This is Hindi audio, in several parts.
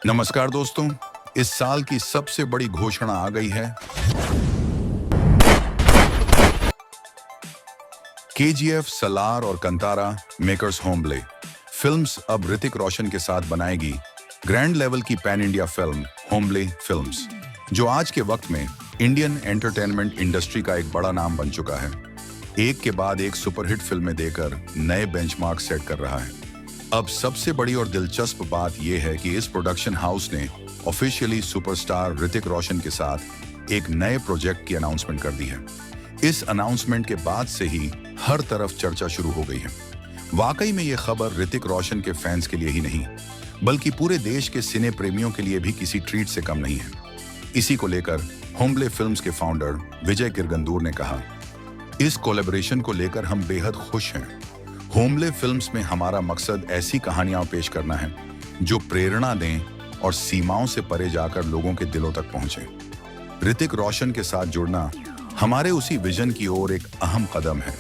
नमस्कार दोस्तों। इस साल की सबसे बड़ी घोषणा आ गई है। केजीएफ, सलार और कंतारा मेकर्स होम्बले फिल्म्स अब ऋतिक रोशन के साथ बनाएगी ग्रैंड लेवल की pan India film Hombale films, जो आज के वक्त में इंडियन एंटरटेनमेंट इंडस्ट्री का एक बड़ा नाम बन चुका है। एक के बाद एक सुपरहिट फिल्में देकर नए बेंचमार्क सेट कर रहा है। अब सबसे बड़ी और दिलचस्प बात यह है कि इस प्रोडक्शन हाउस ने ऑफिशियली सुपरस्टार ऋतिक रोशन के साथ एक नए प्रोजेक्ट की अनाउंसमेंट कर दी है। इस अनाउंसमेंट के बाद से ही हर तरफ चर्चा शुरू हो गई है। वाकई में यह खबर ऋतिक रोशन के फैंस के लिए ही नहीं, बल्कि पूरे देश के सिने प्रेमियों के लिए भी किसी ट्रीट से कम नहीं है। इसी को लेकर होम्बले फिल्म्स के फाउंडर विजय किरगंदूर ने कहा, इस कोलैबोरेशन को लेकर हम बेहद खुश हैं। होम्बले फिल्म्स में हमारा मकसद ऐसी कहानियां पेश करना है जो प्रेरणा दें और सीमाओं से परे जाकर लोगों के दिलों तक पहुंचे। ऋतिक रोशन के साथ जुड़ना हमारे उसी विजन की ओर एक अहम कदम है।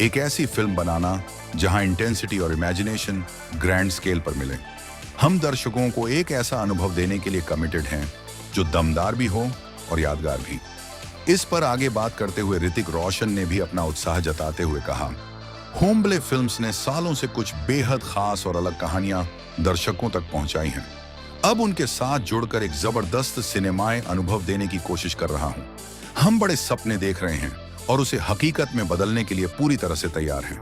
एक ऐसी फिल्म बनाना जहां इंटेंसिटी और इमेजिनेशन ग्रैंड स्केल पर मिले। हम दर्शकों को एक ऐसा अनुभव देने के लिए कमिटेड हैं जो दमदार भी हो और यादगार भी। इस पर आगे बात करते हुए ऋतिक रोशन ने भी अपना उत्साह जताते हुए कहा, होम्बले फिल्म्स ने सालों से कुछ बेहद खास और अलग कहानियां दर्शकों तक पहुंचाई हैं। अब उनके साथ जुड़कर एक जबरदस्त सिनेमाई अनुभव देने की कोशिश कर रहा हूं। हम बड़े सपने देख रहे हैं और उसे हकीकत में बदलने के लिए पूरी तरह से तैयार हैं।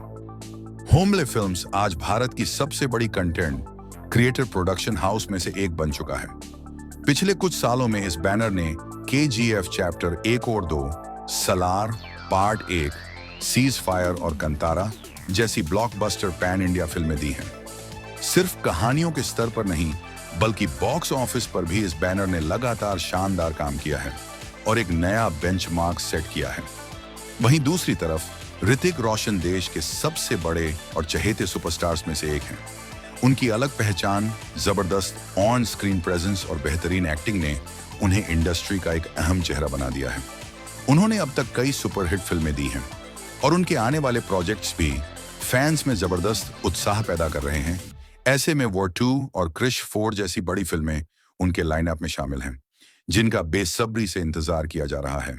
होम्बले फिल्म्स आज भारत की सबसे बड़ी कंटेंट क्रिएटर प्रोडक्शन हाउस में से एक बन चुका है। पिछले कुछ सालों में इस बैनर ने केजीएफ चैप्टर 1 और 2, सलार पार्ट 1, सीज फायर और कंतारा जैसी ब्लॉकबस्टर पैन इंडिया फिल्में दी हैं। सिर्फ कहानियों के स्तर पर नहीं, बल्कि बॉक्स ऑफिस पर भी इस बैनर ने लगातार शानदार काम किया है और एक नया बेंचमार्क सेट किया है। वहीं दूसरी तरफ ऋतिक रोशन देश के सबसे बड़े और चहेते सुपरस्टार्स में से एक हैं। उनकी अलग पहचान, जबरदस्त ऑन स्क्रीन प्रेजेंस और बेहतरीन एक्टिंग ने उन्हें इंडस्ट्री का एक अहम चेहरा बना दिया है। उन्होंने अब तक कई सुपरहिट फिल्में दी हैं और उनके आने वाले प्रोजेक्ट्स भी फैंस में जबरदस्त उत्साह पैदा कर रहे हैं। ऐसे में वॉर 2 और क्रिश 4 जैसी बड़ी फिल्में उनके लाइनअप में शामिल हैं, जिनका बेसब्री से इंतजार किया जा रहा है।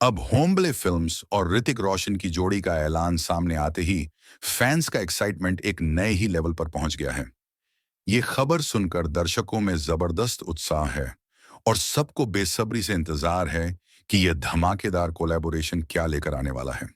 अब होम्बले फिल्म्स और ऋतिक रोशन की जोड़ी का ऐलान सामने आते ही फैंस का एक्साइटमेंट एक नए ही लेवल पर पहुंच गया है। ये खबर सुनकर दर्शकों में जबरदस्त उत्साह है और सबको बेसब्री से इंतजार है कि यह धमाकेदार कोलैबोरेशन क्या लेकर आने वाला है।